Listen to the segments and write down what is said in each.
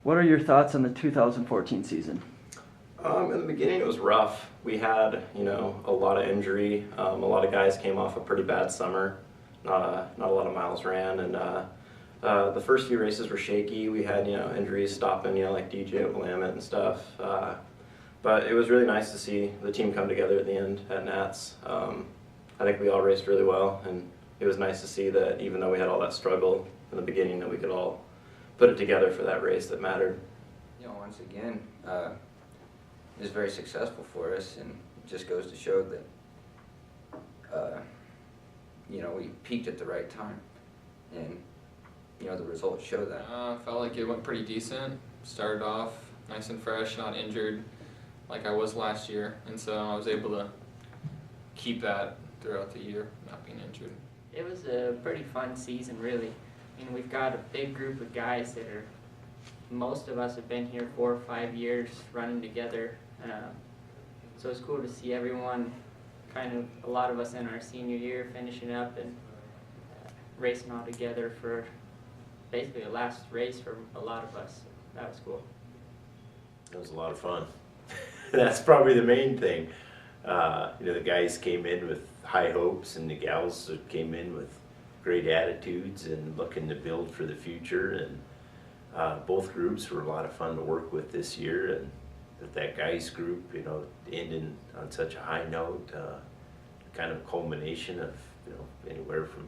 What are your thoughts on the 2014 season? In the beginning, it was rough. We had, a lot of injury. A lot of guys came off a pretty bad summer. Not a lot of miles ran, and the first few races were shaky. We had, injuries stopping, like DJ Willamette and stuff. But it was really nice to see the team come together at the end at Nats. I think we all raced really well, and it was nice to see that even though we had all that struggle in the beginning, that we could all put it together for that race that mattered. Once again, it was very successful for us, and it just goes to show that, we peaked at the right time, and, the results show that. Felt like it went pretty decent. Started off nice and fresh, not injured like I was last year, and so I was able to keep that throughout the year, not being injured. It was a pretty fun season, really. We've got a big group of guys that most of us have been here 4 or 5 years running together. So it's cool to see everyone, a lot of us in our senior year, finishing up and racing all together for basically the last race for a lot of us. That was cool. It was a lot of fun. That's probably the main thing. The guys came in with high hopes, and the gals came in with great attitudes and looking to build for the future. And both groups were a lot of fun to work with this year. And that guys group, ending on such a high note, kind of culmination of anywhere from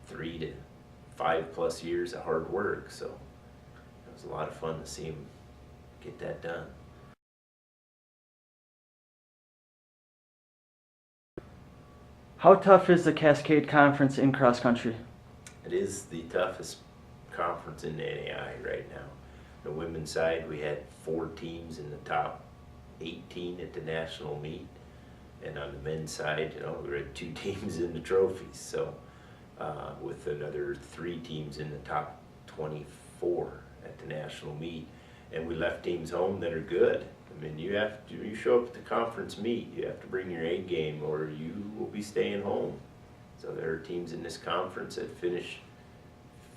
3 to 5+ years of hard work. So it was a lot of fun to see them get that done. How tough is the Cascade Conference in cross country? It is the toughest conference in the NAI right now. The women's side, we had 4 teams in the top 18 at the national meet, and on the men's side, we had 2 teams in the trophies. So with another 3 teams in the top 24 at the national meet, and we left teams home that are good. You show up at the conference meet, you have to bring your A game, or you will be staying home. So there are teams in this conference that finish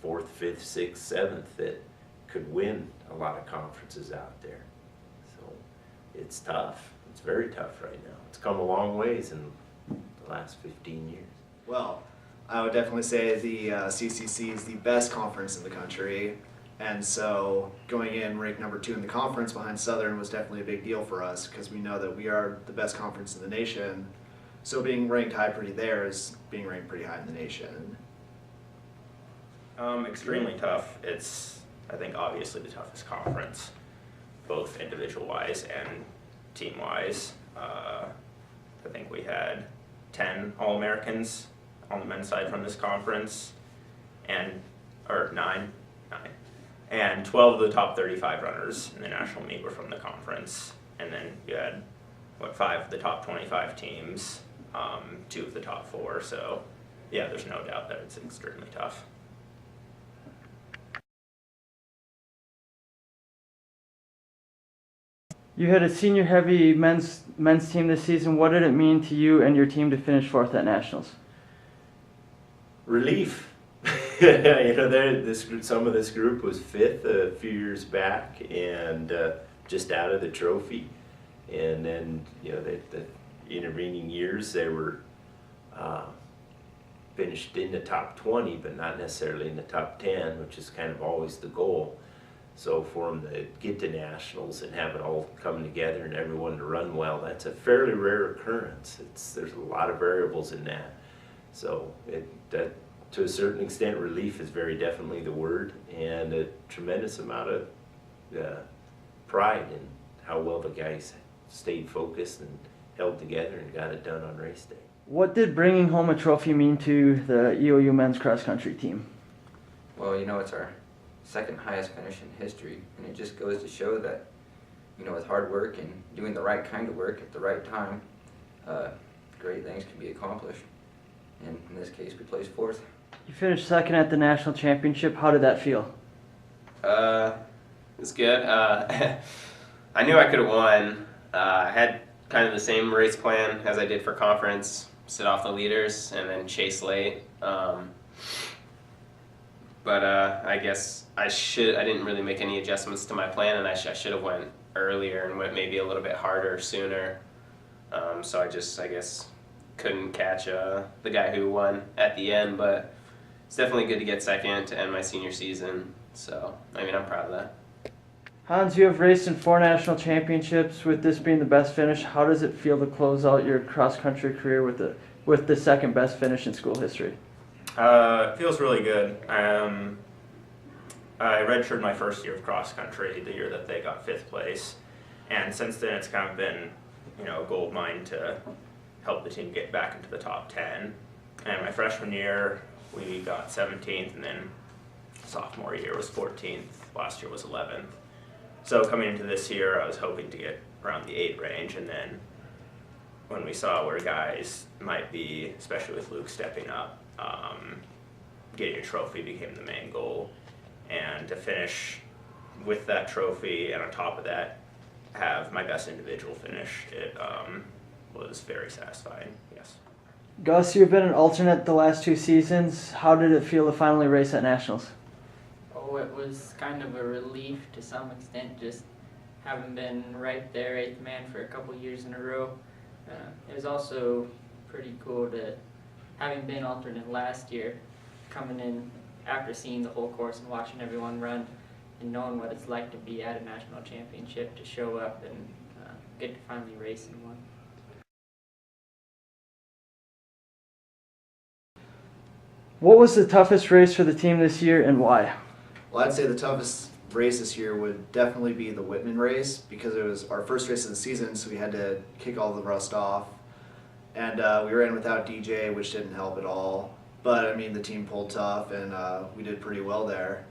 4th, 5th, 6th, 7th that could win a lot of conferences out there. So it's tough. It's very tough right now. It's come a long ways in the last 15 years. Well, I would definitely say the CCC is the best conference in the country. And so going in ranked number 2 in the conference behind Southern was definitely a big deal for us, because we know that we are the best conference in the nation. So being ranked high pretty there is being ranked pretty high in the nation. Extremely tough. It's, I think, obviously the toughest conference, both individual-wise and team-wise. I think we had 10 All-Americans on the men's side from this conference, or 9. And 12 of the top 35 runners in the national meet were from the conference. And then you had, 5 of the top 25 teams, 2 of the top 4. So, yeah, there's no doubt that it's extremely tough. You had a senior-heavy men's team this season. What did it mean to you and your team to finish 4th at nationals? Relief. Some of this group was 5th a few years back, and just out of the trophy. And then, the intervening years, they were finished in the top 20, but not necessarily in the top 10, which is kind of always the goal. So for them to get to nationals and have it all come together and everyone to run well, that's a fairly rare occurrence. There's a lot of variables in that. So that to a certain extent, relief is very definitely the word, and a tremendous amount of pride in how well the guys stayed focused and held together and got it done on race day. What did bringing home a trophy mean to the EOU men's cross country team? Well, it's our 2nd highest finish in history, and it just goes to show that, with hard work and doing the right kind of work at the right time, great things can be accomplished. And in this case, we placed 4th. You finished 2nd at the national championship. How did that feel? It was good. I knew I could have won. I had kind of the same race plan as I did for conference, sit off the leaders and then chase late. But but I guess I didn't really make any adjustments to my plan, and I should have went earlier and went maybe a little bit harder sooner. So I guess couldn't catch the guy who won at the end, but it's definitely good to get second to end my senior season. So I mean, I'm proud of that. Hans, you have raced in 4 national championships. With this being the best finish, how does it feel to close out your cross-country career with the second best finish in school history? It feels really good. I redshirted my first year of cross country, the year that they got 5th place, and since then it's kind of been, a gold mine to help the team get back into the top 10. And my freshman year we got 17th, and then sophomore year was 14th. Last year was 11th. So coming into this year, I was hoping to get around the 8 range, and then when we saw where guys might be, especially with Luke stepping up, getting a trophy became the main goal. And to finish with that trophy, and on top of that, have my best individual finish, it was very satisfying, yes. Gus, you've been an alternate the last 2 seasons. How did it feel to finally race at nationals? Oh, it was kind of a relief to some extent, just having been right there, 8th man for a couple years in a row. It was also pretty cool to, having been alternate last year, coming in after seeing the whole course and watching everyone run and knowing what it's like to be at a national championship, to show up and get to finally race in one. What was the toughest race for the team this year and why? Well, I'd say the toughest race this year would definitely be the Whitman race, because it was our first race of the season, so we had to kick all the rust off. And we ran without DJ, which didn't help at all. But, I mean, the team pulled tough, and we did pretty well there.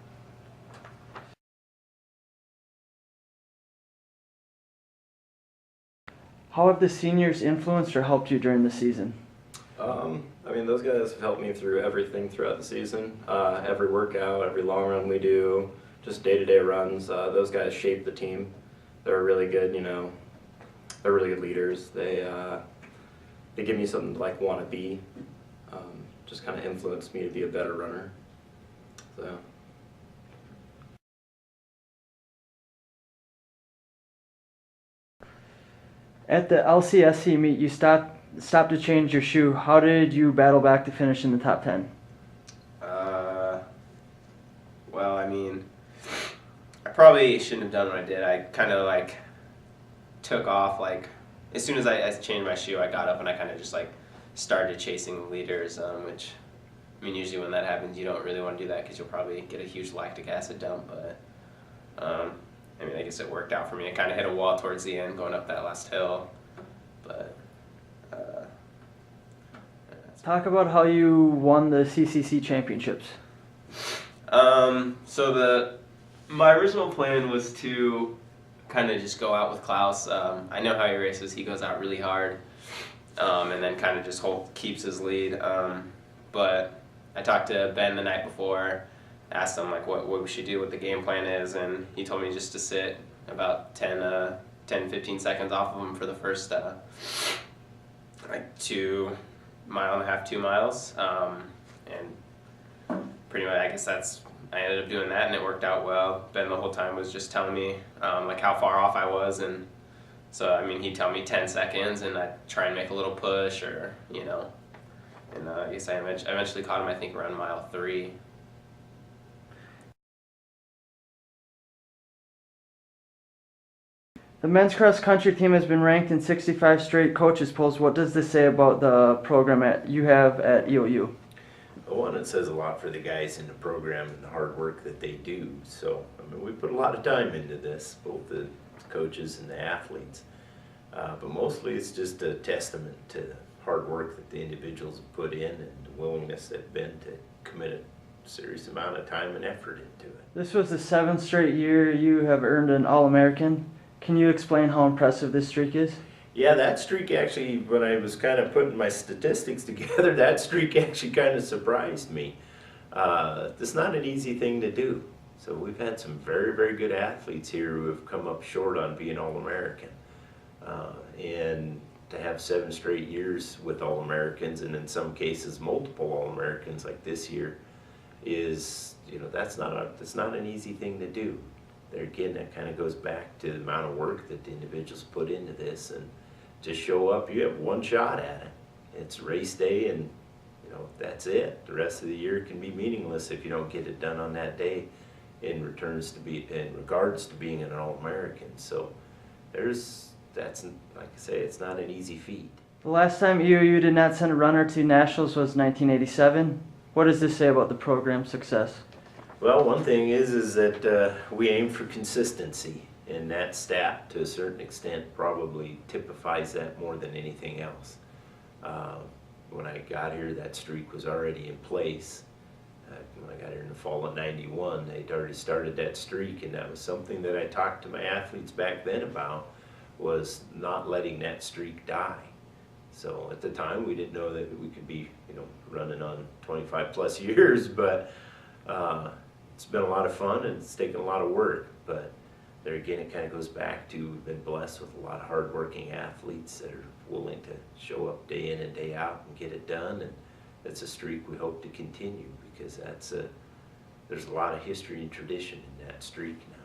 How have the seniors influenced or helped you during the season? Those guys have helped me through everything throughout the season. Every workout, every long run we do, just day-to-day runs. Those guys shape the team. They're really good, they're really good leaders. They give me something to want to be. Just kind of influenced me to be a better runner. So. At the LCSC meet, you stopped to change your shoe. How did you battle back to finish in the top 10? Well, I mean, I probably shouldn't have done what I did. I kind of took off as soon as I changed my shoe, I got up and I kind of just started chasing the leaders, which, I mean, usually when that happens, you don't really want to do that because you'll probably get a huge lactic acid dump, but I mean, I guess it worked out for me. I kind of hit a wall towards the end going up that last hill, but Talk about how you won the CCC championships. So my original plan was to kind of just go out with Klaus. I know how he races. He goes out really hard, and then kind of just keeps his lead. But I talked to Ben the night before, asked him what we should do, what the game plan is, and he told me just to sit about 10-15 seconds off of him for the first 2 miles, and pretty much I guess I ended up doing that, and it worked out well. Ben the whole time was just telling me how far off I was, and so I mean he'd tell me 10 seconds, and I'd try and make a little push, or and I guess I eventually caught him, I think, around mile 3. The men's cross country team has been ranked in 65 straight coaches polls. What does this say about the program you have at EOU? Well, it says a lot for the guys in the program and the hard work that they do. So, I mean, we put a lot of time into this, both the coaches and the athletes. But mostly it's just a testament to the hard work that the individuals have put in and the willingness they've been to commit a serious amount of time and effort into it. This was the 7th straight year you have earned an All-American. Can you explain how impressive this streak is? Yeah, that streak actually, when I was kind of putting my statistics together, that streak actually kind of surprised me. It's not an easy thing to do. So we've had some very, very good athletes here who have come up short on being All-American. And to have 7 straight years with All-Americans, and in some cases multiple All-Americans like this year, is, that's not an easy thing to do. There again, that kind of goes back to the amount of work that the individuals put into this, and just show up, you have one shot at it. It's race day, and that's it. The rest of the year can be meaningless if you don't get it done on that day in regards to being an All-American. So that's, like I say, it's not an easy feat. The last time EOU did not send a runner to nationals was 1987. What does this say about the program's success? Well, one thing is that we aim for consistency, and that stat, to a certain extent, probably typifies that more than anything else. When I got here, that streak was already in place. When I got here in the fall of '91, they'd already started that streak, and that was something that I talked to my athletes back then about, was not letting that streak die. So at the time, we didn't know that we could be, running on 25 plus years, but it's been a lot of fun, and it's taken a lot of work. But there again, it kind of goes back to, we've been blessed with a lot of hardworking athletes that are willing to show up day in and day out and get it done, and that's a streak we hope to continue, because there's a lot of history and tradition in that streak now.